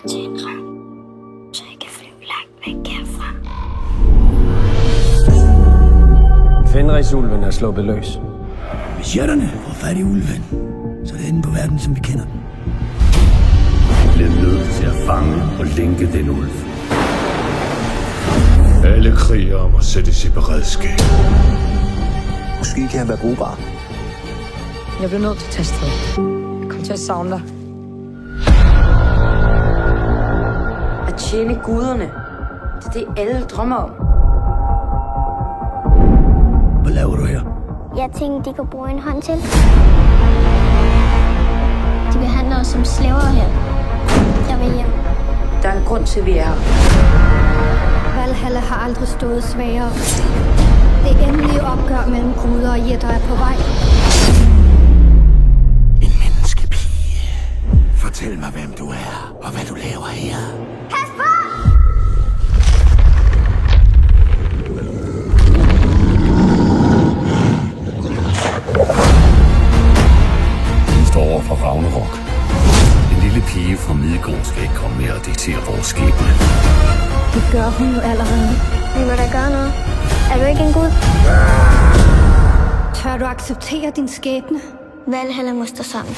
mig til en drøm, så jeg kan flyve langt væk herfra. Fenrisulven er sluppet løs. Hvis jætterne får fat i ulven, så er det enden på verden, som vi kender den. Vi bliver nødt til at fange og lænke den ulv. Alle krigere må sættes i beredskab. Måske kan han være brugbar. Jeg bliver nødt til at tage afsted. Jeg kommer til at savne dig. At tjene guderne, det er det alle drømmer om. Hvad laver du her? Jeg tænkte, de kunne bruge en hånd til. De behandler os som slaver her. Jeg vil hjem. Der er en grund til, at vi er her. Valhalla har aldrig stået svagere. Det endelige opgør mellem guder og jætter er på vej. En menneskepige. Fortæl mig, hvem du er, og hvad du laver her. Pas på! Vi står over for Ragnarok. En lille pige fra Midgård skal ikke komme med og diktere vores skæbne. Det gør hun jo allerede. Vi må da gøre noget. Er du ikke en gud? Tør du acceptere din skæbne? Valhalla må stå sammen.